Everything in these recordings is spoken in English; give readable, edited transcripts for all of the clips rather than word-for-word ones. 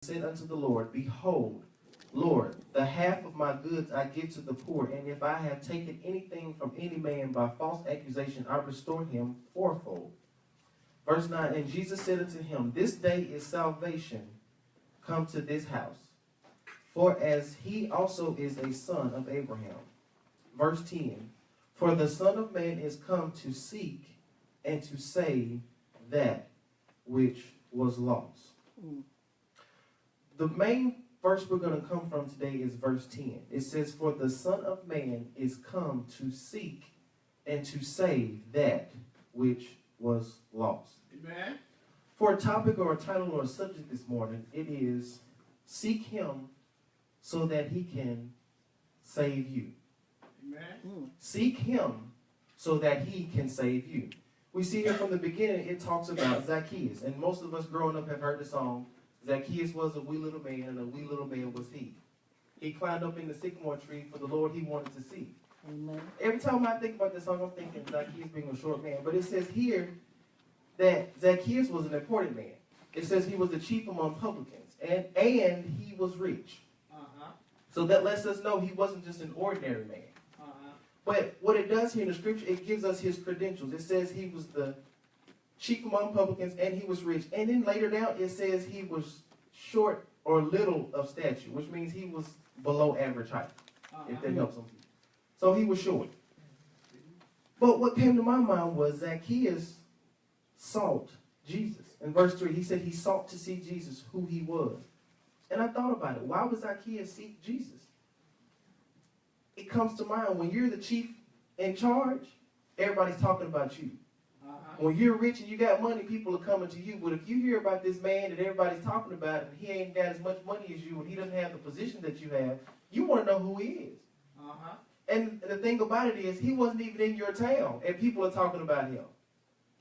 said unto the Lord, Behold, Lord, the half of my goods I give to the poor, and if I have taken anything from any man by false accusation, I restore him fourfold. Verse 9, and Jesus said unto him, This day is salvation come to this house, for as he also is a son of Abraham. Verse 10, for the Son of Man is come to seek and to save that which was lost. The main verse we're going to come from today is verse 10. It says, for the Son of Man is come to seek and to save that which was lost. Amen. For a topic or a title or a subject this morning, it is seek him so that he can save you. Amen. Seek him so that he can save you. We see here from the beginning, it talks about Zacchaeus. And most of us growing up have heard the song, Zacchaeus was a wee little man, and a wee little man was he. He climbed up in the sycamore tree for the Lord he wanted to see. Amen. Every time I think about this song, I'm thinking Zacchaeus being a short man. But it says here that Zacchaeus was an important man. It says he was the chief among publicans, and he was rich. So that lets us know he wasn't just an ordinary man. But what it does here in the scripture, it gives us his credentials. It says he was the chief among publicans, and he was rich. And then later down, it says he was short or little of stature, which means he was below average height, if that helps some people. So he was short. But what came to my mind was Zacchaeus sought Jesus. In verse 3, he said he sought to see Jesus, who he was. And I thought about it. Why would Zacchaeus seek Jesus? It comes to mind when you're the chief in charge, everybody's talking about you. When you're rich and you got money, people are coming to you. But if you hear about this man that everybody's talking about and he ain't got as much money as you and he doesn't have the position that you have, you want to know who he is. And the thing about it is, he wasn't even in your town and people are talking about him.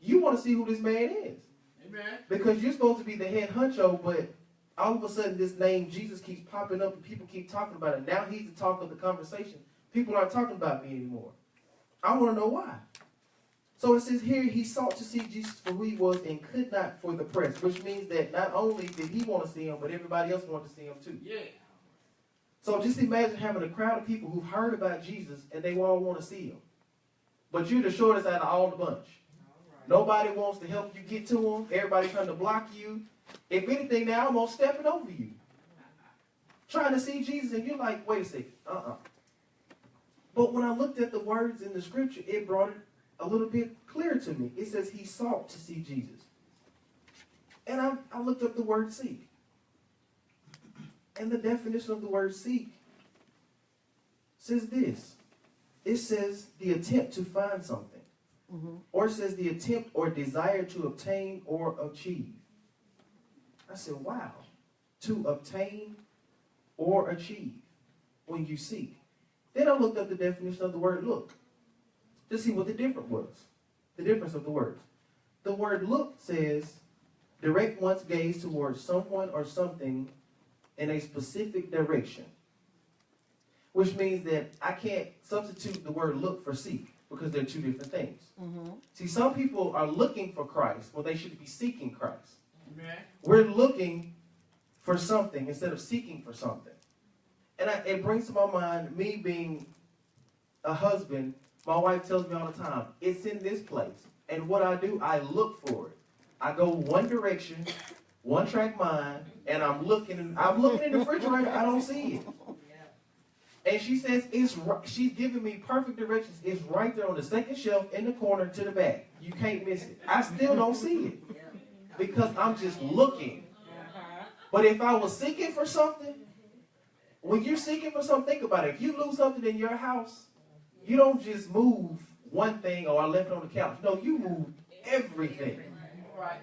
You want to see who this man is. Amen. Because you're supposed to be the head honcho, but all of a sudden this name Jesus keeps popping up and people keep talking about it. Now he's the talk of the conversation. People aren't talking about me anymore. I want to know why. So it says here, he sought to see Jesus for who he was and could not for the press, which means that not only did he want to see him, but everybody else wanted to see him too. Yeah. So just imagine having a crowd of people who've heard about Jesus and they all want to see him. But you're the shortest out of all the bunch. Nobody wants to help you get to him. Everybody's trying to block you. If anything, they're almost stepping over you. Trying to see Jesus, and you're like, wait a second, But when I looked at the words in the scripture, it brought it a little bit clearer to me. It says he sought to see Jesus. And I looked up the word seek. And the definition of the word seek says this. It says the attempt to find something. Or it says the attempt or desire to obtain or achieve. I said, wow. To obtain or achieve when you seek. Then I looked up the definition of the word look to see what the difference was. The difference of the words. The word look says direct one's gaze towards someone or something in a specific direction. Which means that I can't substitute the word look for seek because they're two different things. See, some people are looking for Christ when they should be seeking Christ. Amen. We're looking for something instead of seeking for something. And it brings to my mind, me being a husband, my wife tells me all the time, it's in this place. And what I do, I look for it. I go one direction, one track mind, and I'm looking in the refrigerator, I don't see it. And she says, she's giving me perfect directions. It's right there on the second shelf in the corner to the back. You can't miss it. I still don't see it because I'm just looking. But if I was seeking for something, when you're seeking for something, think about it. If you lose something in your house, you don't just move one thing or I left it on the couch. No, you move everything. Right.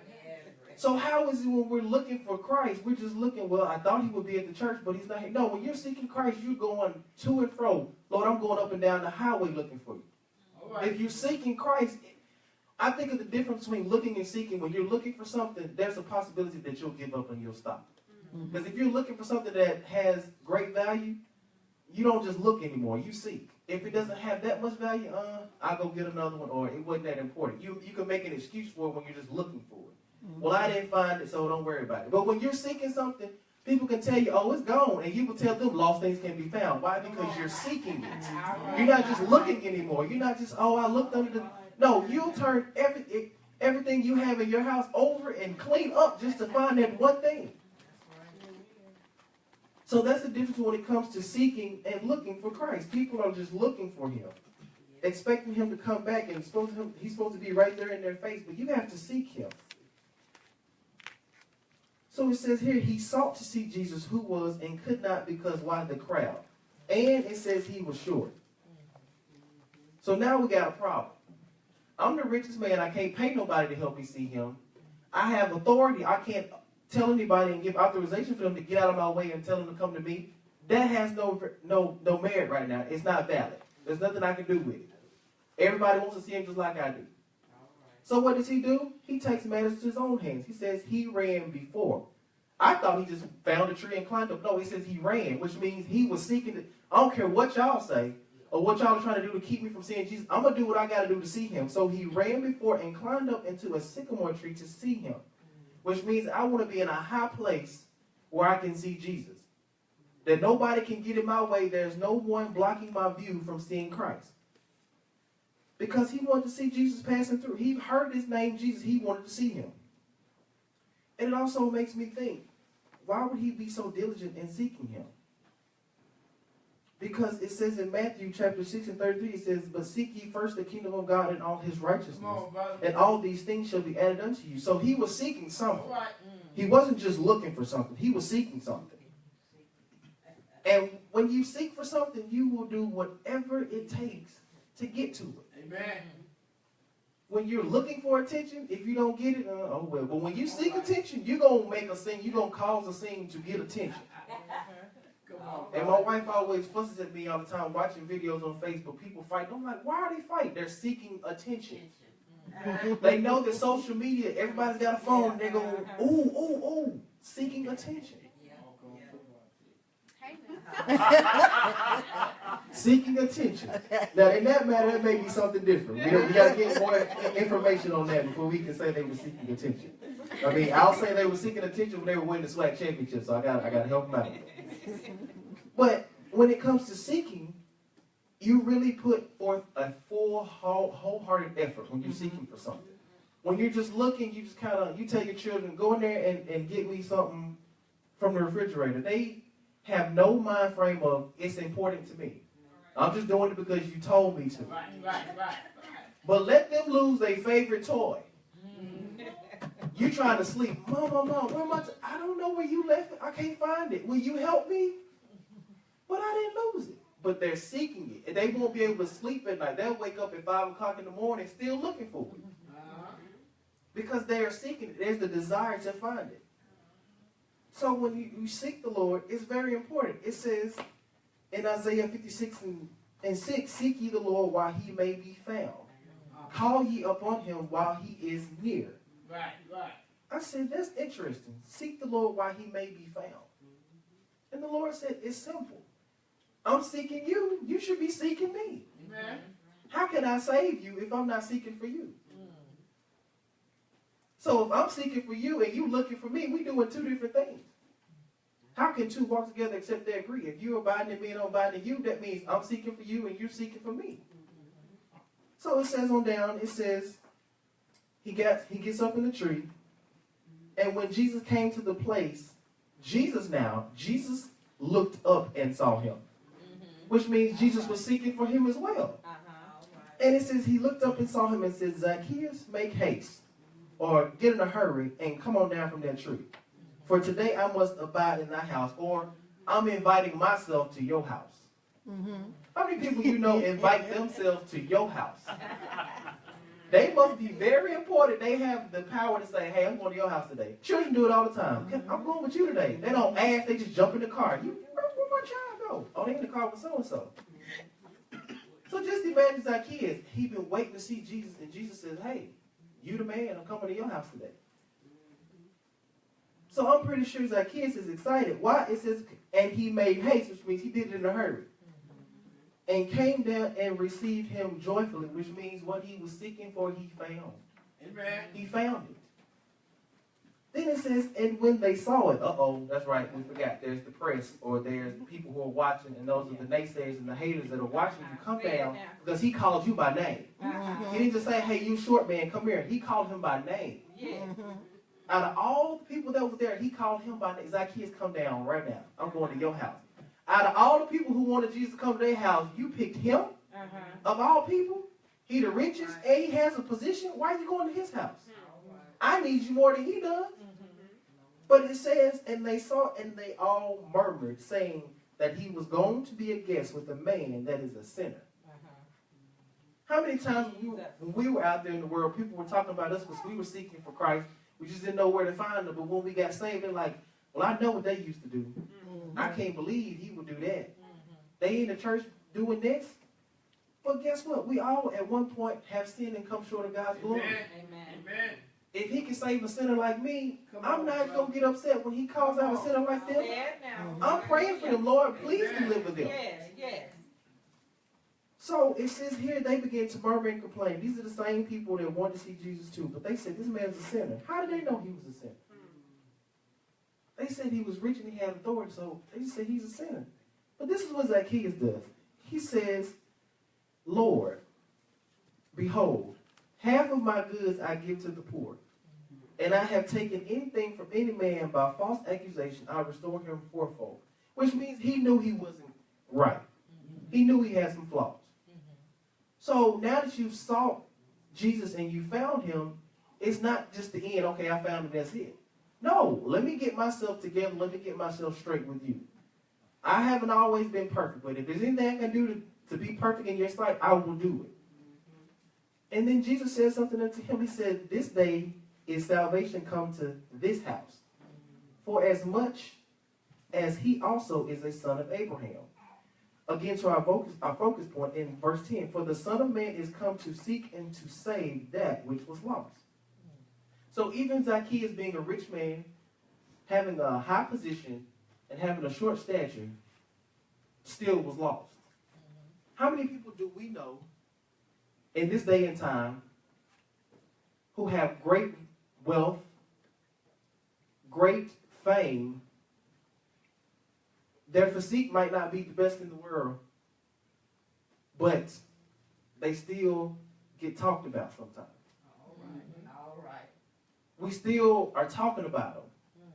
So how is it when we're looking for Christ, we're just looking, well, I thought he would be at the church, but he's not here. No, when you're seeking Christ, you're going to and fro. Lord, I'm going up and down the highway looking for you. All right. If you're seeking Christ, I think of the difference between looking and seeking. When you're looking for something, there's a possibility that you'll give up and you'll stop. Because if you're looking for something that has great value, you don't just look anymore, you seek. If it doesn't have that much value, I'll go get another one, or it wasn't that important. You can make an excuse for it when you're just looking for it. Well, I didn't find it, so don't worry about it. But when you're seeking something, People can tell you, oh, it's gone, and you will tell them lost things can be found. Why? Because you're seeking it. You're not just looking anymore. You're not just, oh, I looked under the... No, you'll turn everything you have in your house over and clean up just to find that one thing. So that's the difference when it comes to seeking and looking for Christ. People are just looking for him, expecting him to come back, and he's supposed to be right there in their face, but you have to seek him. So it says here, he sought to see Jesus, who was and could not because why? The crowd. And it says he was short. So now we got a problem. I'm the richest man. I can't pay nobody to help me see him. I have authority. I can't tell anybody and give authorization for them to get out of my way and tell them to come to me. That has no merit right now. It's not valid. There's nothing I can do with it. Everybody wants to see him just like I do. So what does he do? He takes matters to his own hands. He says he ran before. I thought he just found a tree and climbed up. No, he says he ran, which means he was seeking it. I don't care what y'all say or what y'all are trying to do to keep me from seeing Jesus. I'm going to do what I got to do to see him. So he ran before and climbed up into a sycamore tree to see him, which means I want to be in a high place where I can see Jesus. That nobody can get in my way. There's no one blocking my view from seeing Christ. Because he wanted to see Jesus passing through. He heard his name, Jesus. He wanted to see him. And it also makes me think, why would he be so diligent in seeking him? Because it says in Matthew chapter 6 and 33, it says, but seek ye first the kingdom of God and all his righteousness, and all these things shall be added unto you. So he was seeking something. He wasn't just looking for something. He was seeking something. And when you seek for something, you will do whatever it takes to get to it. Amen. When you're looking for attention, if you don't get it, oh well. But when you seek attention, you're going to make a scene. You're going to cause a scene to get attention. Come on, And my wife always fusses at me all the time watching videos on Facebook. People fight. I'm like, why are they fighting? They're seeking attention. They know that social media, everybody's got a phone. They're going, ooh, ooh, ooh, seeking attention. Seeking attention. Now, in that matter, it may be something different. We got to get more information on that before we can say they were seeking attention. I mean, I'll say they were seeking attention when they were winning the SWAC championship, so I got to help them out. But when it comes to seeking, you really put forth a full, wholehearted effort when you're seeking for something. When you're just looking, you just you tell your children, go in there and get me something from the refrigerator. They have no mind frame of, it's important to me. I'm just doing it because you told me to. Right. But let them lose their favorite toy. You trying to sleep. Mom, where am I? I don't know where you left it. I can't find it. Will you help me? But I didn't lose it. But they're seeking it. And they won't be able to sleep at night. They'll wake up at 5 o'clock in the morning still looking for it. Because they are seeking it. There's the desire to find it. So when you seek the Lord, it's very important. It says in Isaiah 56 and 6, seek ye the Lord while he may be found. Call ye upon him while he is near. Right. I said, that's interesting. Seek the Lord while he may be found. And the Lord said, it's simple. I'm seeking you. You should be seeking me. Amen. How can I save you if I'm not seeking for you? So if I'm seeking for you and you looking for me, we doing two different things. How can two walk together except they agree? If you're abiding in me and I'm abiding in you, that means I'm seeking for you and you're seeking for me. So it says on down, it says, he gets up in the tree, and when Jesus came to the place, Jesus looked up and saw him, which means Jesus was seeking for him as well. And it says he looked up and saw him and said, Zacchaeus, make haste, or get in a hurry and come on down from that tree. For today I must abide in thy house, or I'm inviting myself to your house. How many people you know invite themselves to your house? They must be very important. They have the power to say, hey, I'm going to your house today. Children do it all the time. I'm going with you today. They don't ask. They just jump in the car. Where my child go? Oh, they in the car with so-and-so. So just imagine Zacchaeus. He'd been waiting to see Jesus, and Jesus says, hey, you the man. I'm coming to your house today. So I'm pretty sure Zacchaeus is excited. Why? It says, and he made haste, which means he did it in a hurry. And came down and received him joyfully, which means what he was seeking for, he found. Amen. He found it. Then it says, and when they saw it, that's right, we forgot. There's the press, or there's people who are watching, and those are the naysayers and the haters that are watching you come down because he called you by name. He didn't just say, hey, you short man, come here. He called him by name. Out of all the people that were there, he called him by name. Zacchaeus, come down right now. I'm going to your house. Out of all the people who wanted Jesus to come to their house, you picked him. Of all people, he the richest, and he has a position. Why are you going to his house? I need you more than he does. But it says, and they saw, and they all murmured, saying that he was going to be a guest with a man that is a sinner. How many times when we were out there in the world, people were talking about us because we were seeking for Christ. We just didn't know where to find him. But when we got saved, they're like, well, I know what they used to do. I can't believe he would do that. They in the church doing this. But guess what? We all at one point have sinned and come short of God's glory. Amen. If he can save a sinner like me, I'm not going to get upset when he calls out a sinner like them. I'm praying for them, Lord. Please deliver them. Yes. So it says here they began to murmur and complain. These are the same people that wanted to see Jesus too. But they said, this man's a sinner. How did they know he was a sinner? They said he was rich and he had authority, so they just said he's a sinner. But this is what Zacchaeus does. He says, Lord, behold, half of my goods I give to the poor, and I have taken anything from any man by false accusation, I restore him fourfold. Which means he knew he wasn't right. He knew he had some flaws. So now that you've sought Jesus and you found him, it's not just the end, okay, I found him, that's it. No, let me get myself together, let me get myself straight with you. I haven't always been perfect, but if there's anything I can do to be perfect in your sight, I will do it. And then Jesus said something unto him. He said, this day is salvation come to this house. For as much as he also is a son of Abraham. Again, to our focus point in verse 10. For the Son of Man is come to seek and to save that which was lost. So even Zacchaeus being a rich man, having a high position, and having a short stature, still was lost. How many people do we know in this day and time who have great wealth, great fame? Their physique might not be the best in the world, but they still get talked about sometimes. All right. We still are talking about them.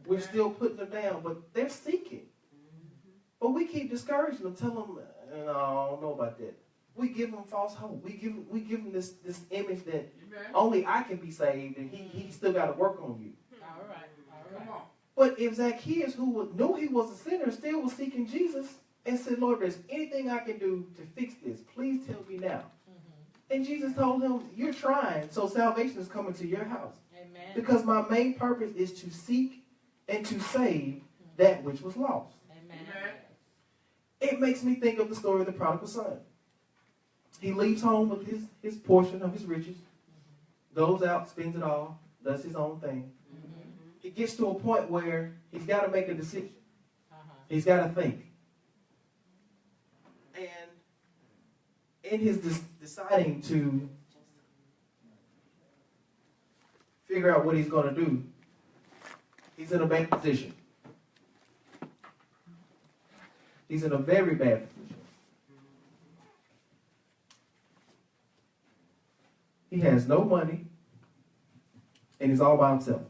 We're still putting them down, but they're seeking. But we keep discouraging them, telling them, I don't know about that. We give them false hope. We give them this image that only I can be saved, and he still got to work on you. All right. Come on. But if Zacchaeus, who knew he was a sinner, still was seeking Jesus and said, Lord, there's anything I can do to fix this, please tell me now. And Jesus told him, you're trying, so salvation is coming to your house. Amen. Because my main purpose is to seek and to save that which was lost. Amen. It makes me think of the story of the prodigal son. He leaves home with his portion of his riches, goes out, spends it all, does his own thing. He gets to a point where he's got to make a decision. He's got to think. And in his deciding to figure out what he's going to do, he's in a bad position. He's in a very bad position. He has no money, and he's all by himself.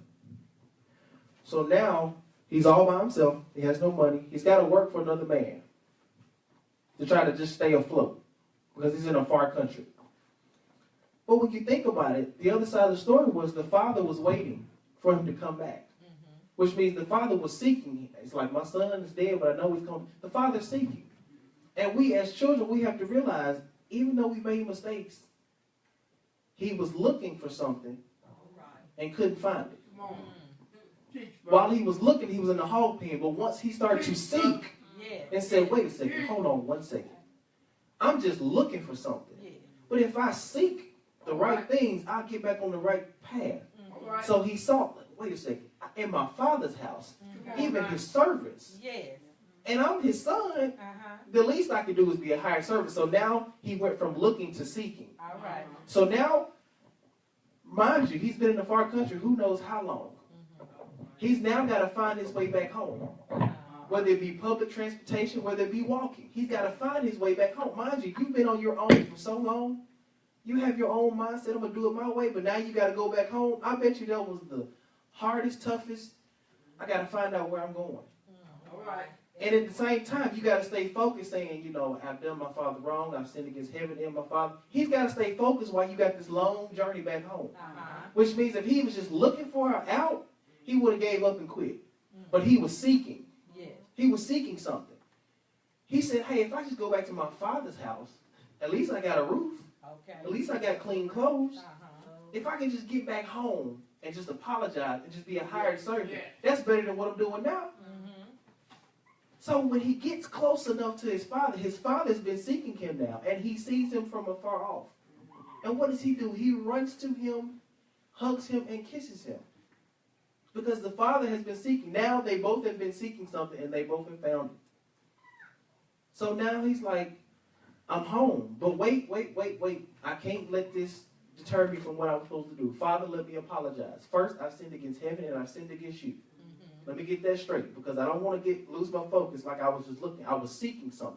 So now, he's all by himself. He has no money. He's got to work for another man to try to just stay afloat because he's in a far country. But when you think about it, the other side of the story was the father was waiting for him to come back, which means the father was seeking. It's like, my son is dead, but I know he's coming. The father's seeking. And we as children, we have to realize, even though we made mistakes, he was looking for something and couldn't find it. While he was looking, he was in the hog pen. But once he started to seek and said, wait a second, hold on one second. I'm just looking for something. But if I seek the right things, I'll get back on the right path. So he saw, wait a second, in my father's house, even his servants. And I'm his son. The least I could do is be a hired servant. So now he went from looking to seeking. So now, mind you, he's been in a far country who knows how long. He's now got to find his way back home. Whether it be public transportation, whether it be walking. He's got to find his way back home. Mind you, you've been on your own for so long. You have your own mindset, I'm going to do it my way, but now you got to go back home. I bet you that was the hardest, toughest. I got to find out where I'm going. All right. And at the same time, you got to stay focused saying, you know, I've done my father wrong. I've sinned against heaven and my father. He's got to stay focused while you got this long journey back home. Which means if he was just looking for her out, he would have gave up and quit. But he was seeking. He was seeking something. He said, hey, if I just go back to my father's house, at least I got a roof. Okay. At least I got clean clothes. If I can just get back home and just apologize and just be a hired servant, that's better than what I'm doing now. So when he gets close enough to his father's been seeking him now, and he sees him from afar off. And what does he do? He runs to him, hugs him, and kisses him. Because the father has been seeking. Now they both have been seeking something, and they both have found it. So now he's like, I'm home. But wait. I can't let this deter me from what I'm supposed to do. Father, let me apologize. First, I sinned against heaven, and I sinned against you. Let me get that straight, because I don't want to lose my focus like I was just looking. I was seeking something.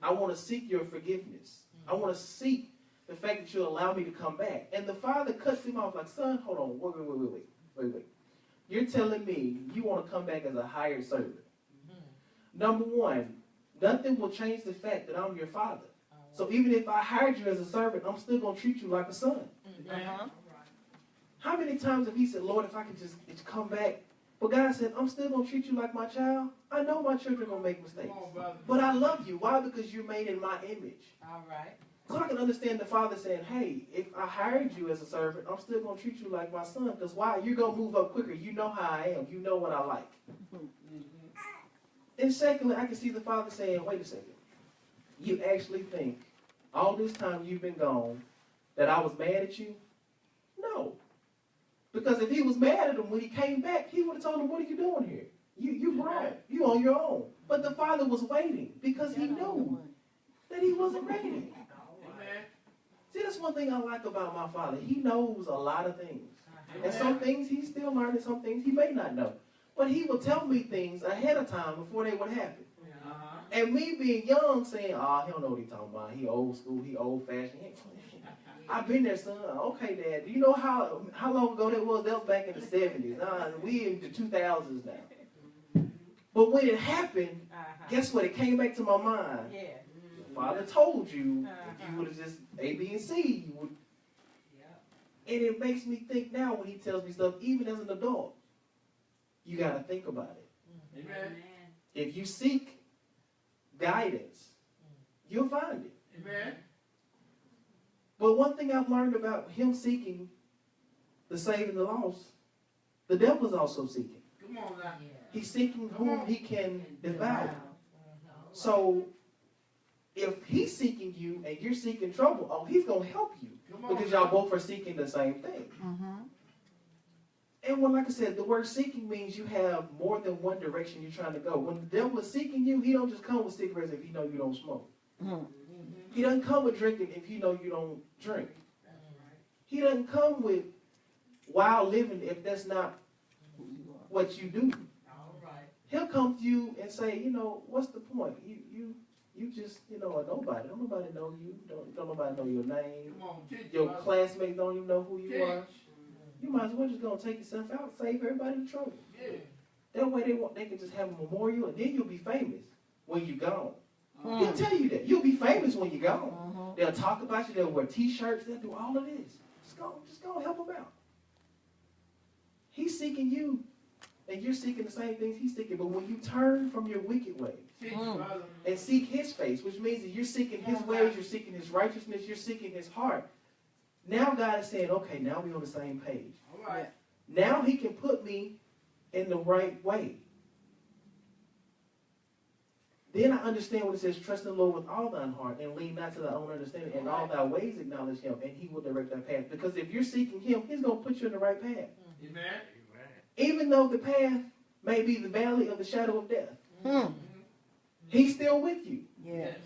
I want to seek your forgiveness. I want to seek the fact that you allow me to come back. And the father cuts him off like, son, hold on, wait. You're telling me you want to come back as a hired servant. Number one, nothing will change the fact that I'm your father. So even if I hired you as a servant, I'm still going to treat you like a son. How many times have he said, Lord, if I could just come back? But God said, I'm still going to treat you like my child. I know my children are going to make mistakes. But I love you. Why? Because you're made in my image. All right. So I can understand the father saying, hey, if I hired you as a servant, I'm still going to treat you like my son. Because why? You're going to move up quicker. You know how I am. You know what I like. And secondly, I can see the father saying, wait a second. You actually think all this time you've been gone that I was mad at you? No. Because if he was mad at him when he came back, he would have told him, what are you doing here? You grown. You on your own. But the father was waiting because he knew that he wasn't ready. See, that's one thing I like about my father. He knows a lot of things. And some things he's still learning, some things he may not know. But he will tell me things ahead of time before they would happen. And me being young saying, oh, he don't know what he's talking about. He old school, he old fashioned. I've been there, son. Okay, Dad. Do you know how long ago that was? That was back in the 70s. We in the 2000s now. But when it happened, guess what? It came back to my mind. Yeah. Father told you, if you would have just A, B, and C, you would. And it makes me think now when he tells me stuff, even as an adult, you got to think about it. Amen. If you seek guidance, you'll find it. Amen. But one thing I've learned about him seeking the saved and the lost, the devil is also seeking. Come on now. He's seeking whom he can devour. So if he's seeking you and you're seeking trouble, oh, he's going to help you because y'all both are seeking the same thing. And well, like I said, the word seeking means you have more than one direction you're trying to go. When the devil is seeking you, he don't just come with cigarettes if he know you don't smoke. He doesn't come with drinking if you know you don't drink. He doesn't come with wild living if that's not what you do. He'll come to you and say, you know, what's the point? You just, you know, a nobody. Don't nobody know you. Don't nobody know your name. Your classmates don't even know who you are. You might as well just go and take yourself out, save everybody the trouble. That way they can just have a memorial, and then you'll be famous when you're gone. He'll tell you that. You'll be famous when you're gone. They'll talk about you. They'll wear T-shirts. They'll do all of this. Just go and help him out. He's seeking you, and you're seeking the same things he's seeking. But when you turn from your wicked ways and seek his face, which means that you're seeking his ways, you're seeking his righteousness, you're seeking his heart. Now God is saying, okay, now we're on the same page. Now he can put me in the right way. Then I understand what it says, trust in the Lord with all thine heart and lean not to thy own understanding. And all thy ways acknowledge him, and he will direct thy path. Because if you're seeking him, he's going to put you in the right path. Amen. Even though the path may be the valley of the shadow of death. He's still with you. Yes.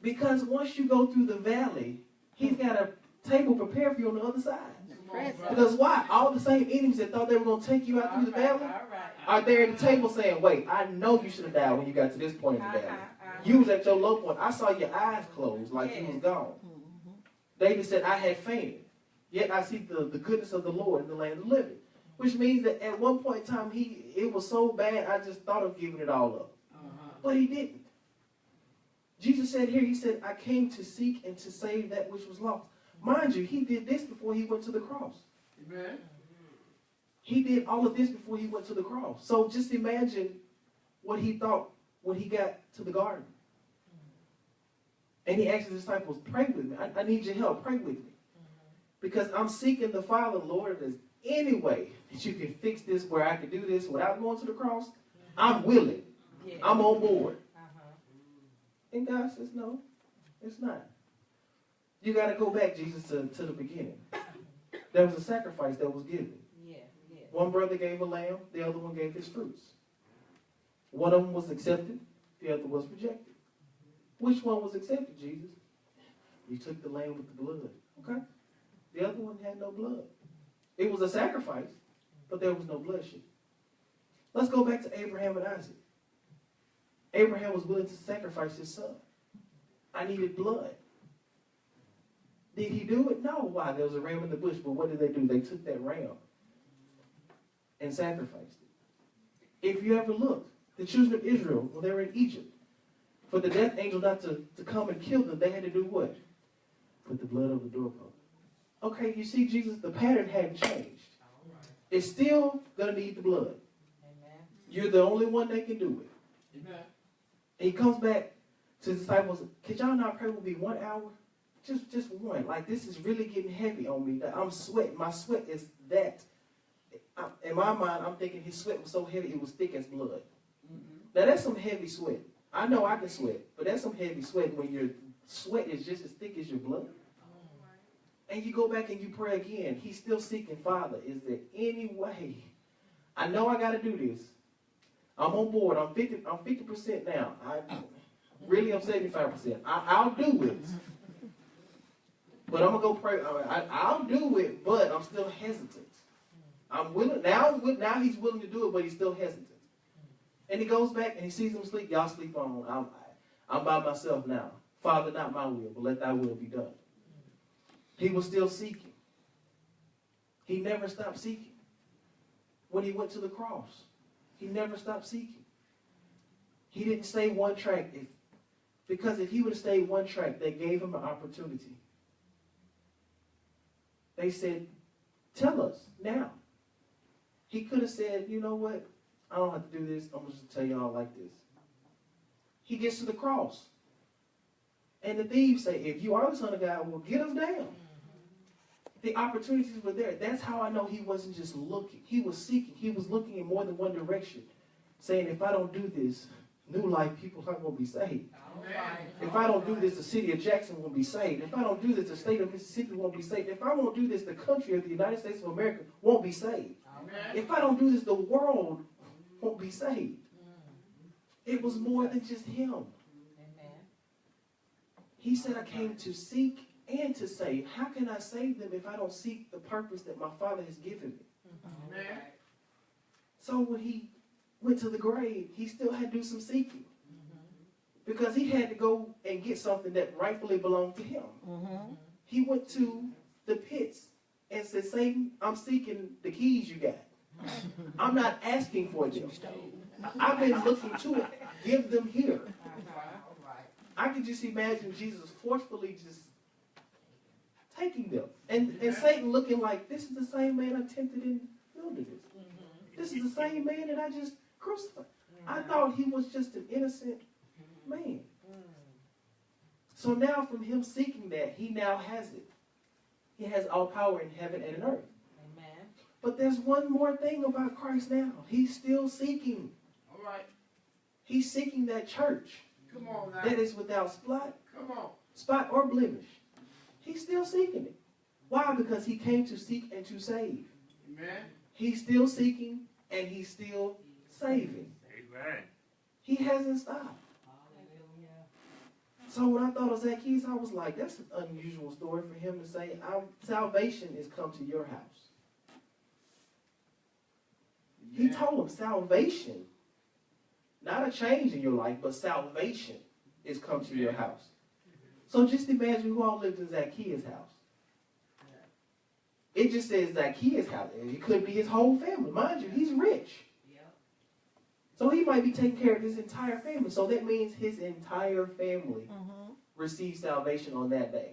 Because once you go through the valley, he's got to table prepared for you on the other side. Present. Because why? All the same enemies that thought they were going to take you out through the valley are there at the table saying, wait, I know you should have died when you got to this point in the valley. You was at your low point. I saw your eyes closed like you was gone. David said, I had fainted. Yet I see the goodness of the Lord in the land of the living. Which means that at one point in time, it was so bad, I just thought of giving it all up. But he didn't. Jesus said here, he said, I came to seek and to save that which was lost. Mind you, he did this before he went to the cross. Amen. He did all of this before he went to the cross. So just imagine what he thought when he got to the garden. And he asked his disciples, pray with me. I need your help. Pray with me. Because I'm seeking the Father, Lord. If there's any way that you can fix this where I can do this without going to the cross, I'm willing. I'm on board. And God says, no, it's not. You got to go back, Jesus, to the beginning. There was a sacrifice that was given. One brother gave a lamb, the other one gave his fruits. One of them was accepted, the other was rejected. Which one was accepted, Jesus? You took the lamb with the blood. Okay? The other one had no blood. It was a sacrifice, but there was no bloodshed. Let's go back to Abraham and Isaac. Abraham was willing to sacrifice his son. I needed blood. Did he do it? No. Why? There was a ram in the bush, but what did they do? They took that ram and sacrificed it. If you ever look, the children of Israel, when they were in Egypt, for the death angel not to come and kill them, they had to do what? Put the blood over the doorpost. Okay, you see, Jesus, the pattern hadn't changed. It's still going to need the blood. You're the only one that can do it. Amen. And he comes back to his disciples, could y'all not pray with me 1 hour? Just one. Like, this is really getting heavy on me. I'm sweating. My sweat is that. In my mind, I'm thinking his sweat was so heavy, it was thick as blood. Now, that's some heavy sweat. I know I can sweat, but that's some heavy sweat when your sweat is just as thick as your blood. And you go back and you pray again. He's still seeking, Father, is there any way? I know I got to do this. I'm on board. I'm 50% now. I'm 75%. I'll do it. But I'm going to go pray. I'll do it, but I'm still hesitant. I'm willing. Now he's willing to do it, but he's still hesitant. And he goes back and he sees them sleep. Y'all sleep on. I'm by myself now. Father, not my will, but let thy will be done. He was still seeking. He never stopped seeking. When he went to the cross, he never stopped seeking. He didn't stay one track. Because if he would have stayed one track, they gave him an opportunity. They said, tell us now. He could have said, you know what? I don't have to do this. I'm going to just tell y'all like this. He gets to the cross. And the thieves say, if you are the Son of God, well, get us down. The opportunities were there. That's how I know he wasn't just looking. He was seeking. He was looking in more than one direction. Saying, if I don't do this, New Life people aren't going to be saved. If I don't do this, the city of Jackson won't be saved. If I don't do this, the state of Mississippi won't be saved. If I won't do this, the country of the United States of America won't be saved. If I don't do this, the world won't be saved. It was more than just him. He said, I came to seek and to save. How can I save them if I don't seek the purpose that my Father has given me? So when he went to the grave, he still had to do some seeking. Because he had to go and get something that rightfully belonged to him. He went to the pits and said, Satan, I'm seeking the keys you got. I'm not asking for them. I've been looking to it. Give them here. I could just imagine Jesus forcefully just taking them. And Satan looking like, this is the same man I tempted in the wilderness. This is the same man that I just crucified. I thought he was just an innocent man. So now from him seeking that, he now has it. He has all power in heaven and in earth. But there's one more thing about Christ now. He's still seeking. All right. He's seeking that church. Come on now. That is without Come on. spot or blemish. He's still seeking it. Why? Because he came to seek and to save. Amen. He's still seeking and he's still saving. Amen. He hasn't stopped. So when I thought of Zacchaeus, I was like, that's an unusual story for him to say, salvation is come to your house. He told him salvation, not a change in your life, but salvation is come to your house. So just imagine who all lived in Zacchaeus' house. It just says Zacchaeus' house. It could be his whole family. Mind you, he's rich. So he might be taking care of his entire family. So that means his entire family received salvation on that day.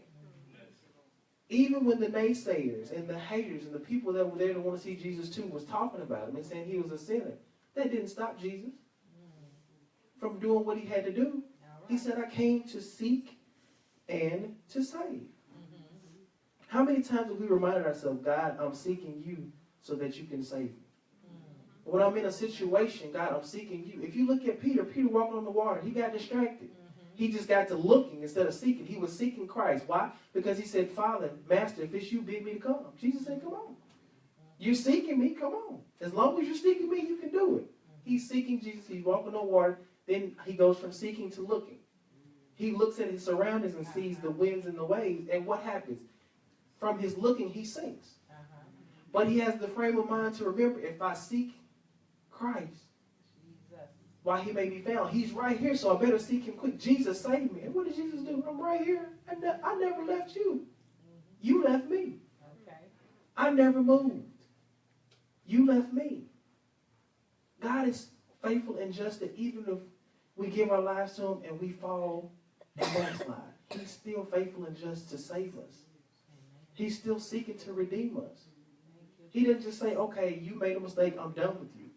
Even when the naysayers and the haters and the people that were there to want to see Jesus too was talking about him and saying he was a sinner, that didn't stop Jesus from doing what he had to do. He said, I came to seek and to save. How many times have we reminded ourselves, God, I'm seeking you so that you can save me? When I'm in a situation, God, I'm seeking you. If you look at Peter walking on the water, he got distracted. He just got to looking instead of seeking. He was seeking Christ. Why? Because he said, Father, Master, if it's you, bid me to come. Jesus said, come on. You're seeking me, come on. As long as you're seeking me, you can do it. He's seeking Jesus. He's walking on water. Then he goes from seeking to looking. He looks at his surroundings and sees the winds and the waves. And what happens? From his looking, he sinks. But he has the frame of mind to remember, if I seek Christ, why he may be found. He's right here, so I better seek him quick. Jesus saved me. And what did Jesus do? I'm right here. I never left you. You left me. I never moved. You left me. God is faithful and just that even if we give our lives to him and we fall and backslide, he's still faithful and just to save us. He's still seeking to redeem us. He didn't just say, okay, you made a mistake, I'm done with you.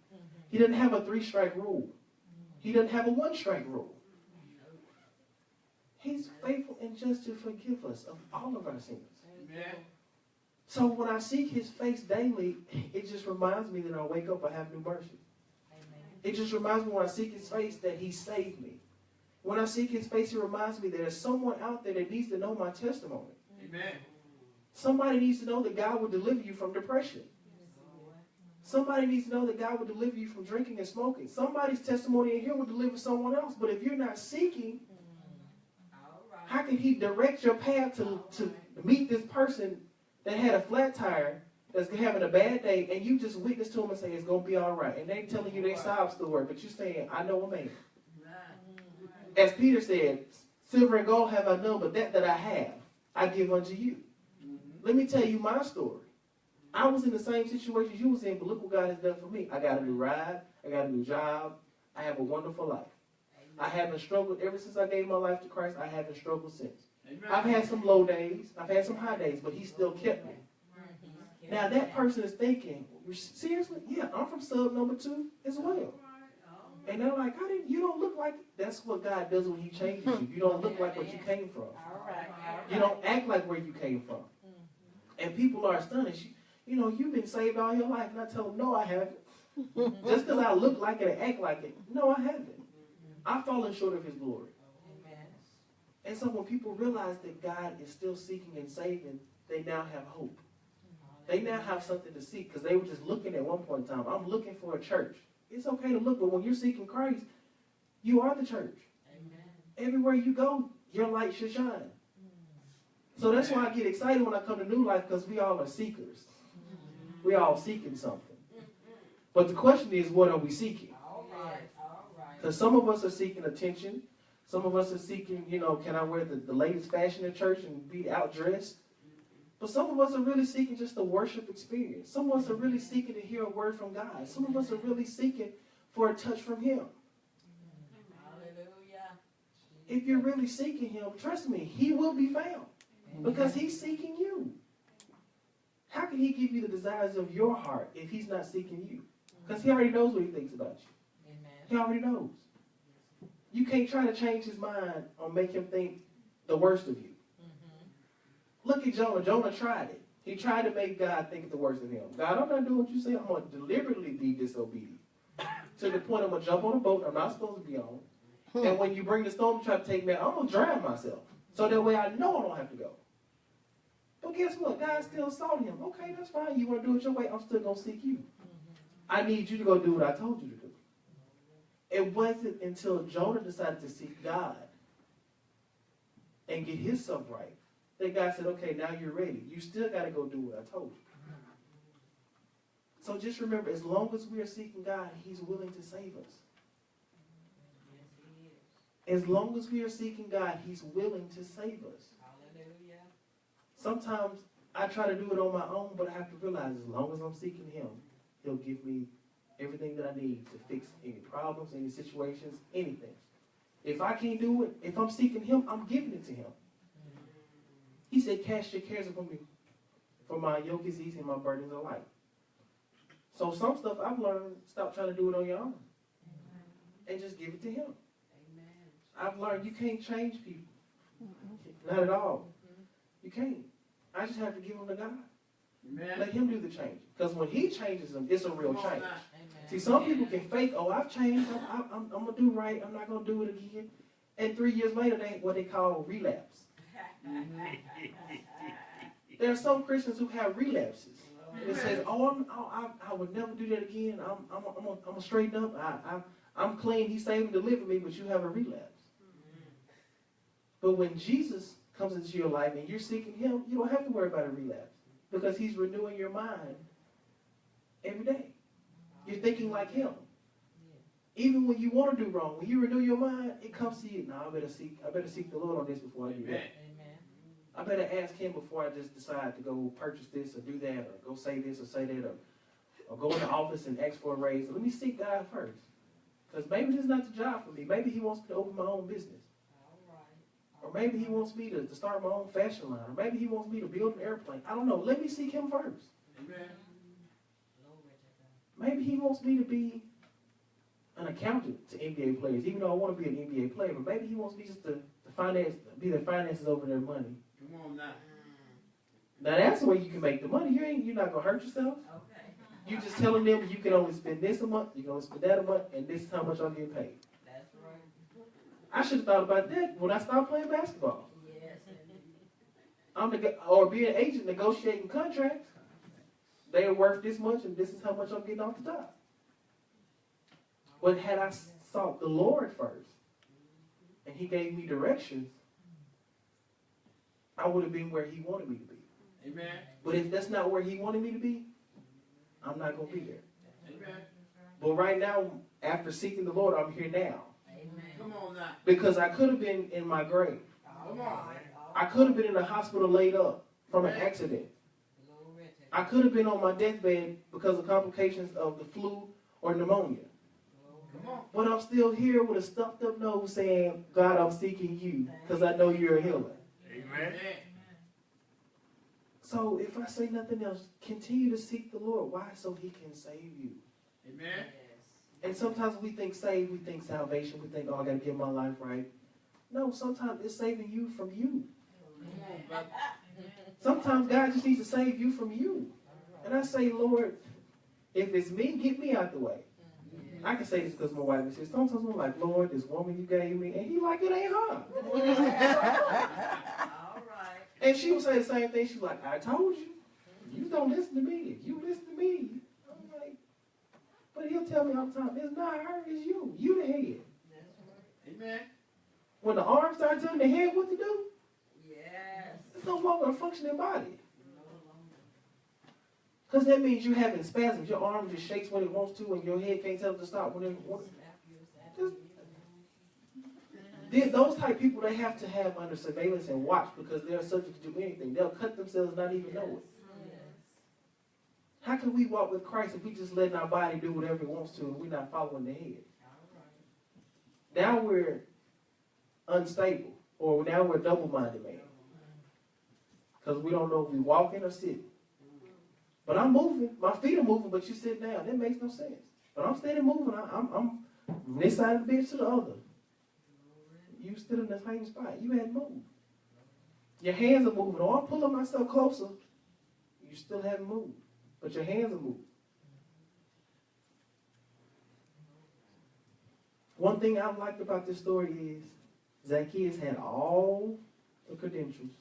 He didn't have a 3-strike rule. He doesn't have a 1-strike rule. He's faithful and just to forgive us of all of our sins. Amen. So when I seek his face daily, it just reminds me that when I wake up, I have new mercy. It just reminds me when I seek his face that he saved me. When I seek his face, it reminds me that there's someone out there that needs to know my testimony. Amen. Somebody needs to know that God will deliver you from depression. Somebody needs to know that God will deliver you from drinking and smoking. Somebody's testimony in here will deliver someone else. But if you're not seeking, how can he direct your path to meet this person that had a flat tire, that's having a bad day, and you just witness to them and say, it's going to be all right. And they telling you their sob story, but you're saying, I know a man. As Peter said, silver and gold have I none, but that I have, I give unto you. Let me tell you my story. I was in the same situation you was in, but look what God has done for me. I got a new ride. I got a new job. I have a wonderful life. I haven't struggled ever since I gave my life to Christ. I haven't struggled since. Amen. I've had some low days. I've had some high days, but he still kept me. Now that person is thinking, seriously? Yeah, I'm from sub number 2 as well. And they're like, you don't look like, that's what God does when he changes you. You don't look like what you came from. You don't act like where you came from. And people are astonished. You've been saved all your life. And I tell them, no, I haven't. Just because I look like it and act like it. No, I haven't. I've fallen short of his glory. And so when people realize that God is still seeking and saving, they now have hope. They now have something to seek because they were just looking at one point in time. I'm looking for a church. It's okay to look, but when you're seeking Christ, you are the church. Everywhere you go, your light should shine. So that's why I get excited when I come to New Life, because we all are seekers. We all seeking something. But the question is, what are we seeking? Because some of us are seeking attention. Some of us are seeking, can I wear the latest fashion in church and be outdressed? But some of us are really seeking just the worship experience. Some of us are really seeking to hear a word from God. Some of us are really seeking for a touch from him. If you're really seeking him, trust me, he will be found. Because he's seeking you. How can he give you the desires of your heart if he's not seeking you? Because he already knows what he thinks about you. He already knows. You can't try to change his mind or make him think the worst of you. Look at Jonah. Jonah tried it. He tried to make God think the worst of him. God, I'm not doing what you say. I'm going to deliberately be disobedient. To the point I'm going to jump on a boat I'm not supposed to be on. And when you bring the storm to try to take me out, I'm going to drown myself. So that way I know I don't have to go. But guess what? God still saw him. Okay, that's fine. You want to do it your way? I'm still going to seek you. I need you to go do what I told you to do. It wasn't until Jonah decided to seek God and get himself right, then God said, okay, now you're ready. You still got to go do what I told you. So just remember, as long as we are seeking God, he's willing to save us. As long as we are seeking God, he's willing to save us. Hallelujah. Sometimes I try to do it on my own, but I have to realize as long as I'm seeking him, he'll give me everything that I need to fix any problems, any situations, anything. If I can't do it, if I'm seeking him, I'm giving it to him. He said, cast your cares upon me, for my yoke is easy and my burdens are light. So some stuff I've learned, stop trying to do it on your own. And just give it to him. Amen. I've learned you can't change people. Not at all. You can't. I just have to give them to God. Amen. Let him do the change. Because when he changes them, it's a real Come on change. now. Amen. See, some people can fake, oh, I've changed. I'm going to do right. I'm not going to do it again. And 3 years later, they what they call relapse. There are some Christians who have relapses. It says, oh, I would never do that again. I'm gonna straighten up. I'm clean. He saved and delivered me, but you have a relapse. But when Jesus comes into your life and you're seeking him, you don't have to worry about a relapse because he's renewing your mind every day. You're thinking like him. Even when you want to do wrong, when you renew your mind, it comes to you. Now I better seek the Lord on this before I do that. Amen. I better ask him before I just decide to go purchase this or do that or go say this or say that or go in the office and ask for a raise. Let me seek God first. Because maybe this is not the job for me. Maybe he wants me to open my own business. Or maybe he wants me to start my own fashion line. Or maybe he wants me to build an airplane. I don't know. Let me seek him first. Amen. Maybe he wants me to be an accountant to NBA players, even though I want to be an NBA player. But maybe he wants me just to be the finances over their money. Come on now. Now that's the way you can make the money. You're not gonna hurt yourself. Okay. You just telling them you can only spend this a month, you can only spend that a month, and this is how much I'm getting paid. That's right. I should have thought about that when I stopped playing basketball. Yes. Or be an agent negotiating contracts. They are worth this much, and this is how much I'm getting off the top. But had I sought the Lord first, and he gave me directions, I would have been where he wanted me to be. Amen. But if that's not where he wanted me to be, I'm not going to be there. Amen. But right now, after seeking the Lord, I'm here now. Amen. Come on now. Because I could have been in my grave. Come on. I could have been in the hospital laid up from an accident. I could have been on my deathbed because of complications of the flu or pneumonia. Come on. But I'm still here with a stuffed up nose saying, God, I'm seeking you because I know you're a healer. Amen. So if I say nothing else, continue to seek the Lord. Why? So he can save you. Amen. And sometimes we think save, we think salvation, we think, oh, I got to get my life right. No, sometimes it's saving you from you. Come on, brother. Sometimes God just needs to save you from you. And I say, Lord, if it's me, get me out the way. I can say this because my wife says, sometimes I'm like, Lord, this woman you gave me, and he like, it ain't her. All right. And she would say the same thing. She's like, I told you. You don't listen to me. If you listen to me. I'm like, but he'll tell me all the time, it's not her, it's you. You the head. Amen. When the arm starts telling the head what to do, Yes. it's no longer a functioning body. Because that means you're having spasms. Your arm just shakes when it wants to, and your head can't tell it to stop when it wants. Those type of people, they have to have under surveillance and watch because they're subject to do anything. They'll cut themselves, not even know it. How can we walk with Christ if we just letting our body do whatever it wants to and we're not following the head? Now we're unstable, or now we're double-minded, man. Because we don't know if we're walking or sitting. But I'm moving. My feet are moving, but you sit down. That makes no sense. But I'm steady moving. I'm from this side of the bed to the other. You stood in the same spot. You hadn't moved. Your hands are moving. Oh, I'm pulling myself closer. You still haven't moved. But your hands are moving. One thing I liked about this story is Zacchaeus had all the credentials.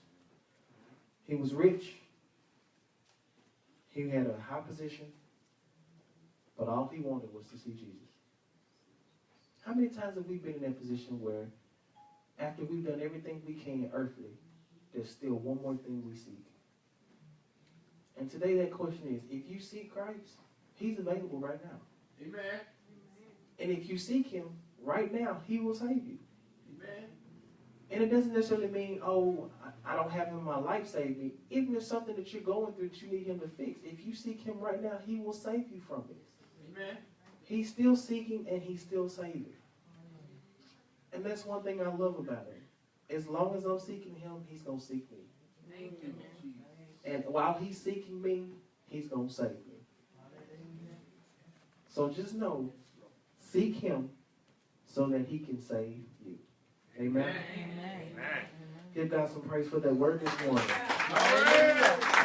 He was rich. He had a high position. But all he wanted was to see Jesus. How many times have we been in that position where after we've done everything we can earthly, there's still one more thing we seek. And today that question is, if you seek Christ, he's available right now. Amen. And if you seek him right now, he will save you. Amen. And it doesn't necessarily mean, oh, I don't have him in my life, save me. Even if something that you're going through that you need him to fix, if you seek him right now, he will save you from it. Amen. He's still seeking and he's still saving. And that's one thing I love about him. As long as I'm seeking him, he's going to seek me. Thank you. And while he's seeking me, he's going to save me. So just know, seek him so that he can save you. Amen. Amen. Amen. Give God some praise for that word this morning. Hallelujah.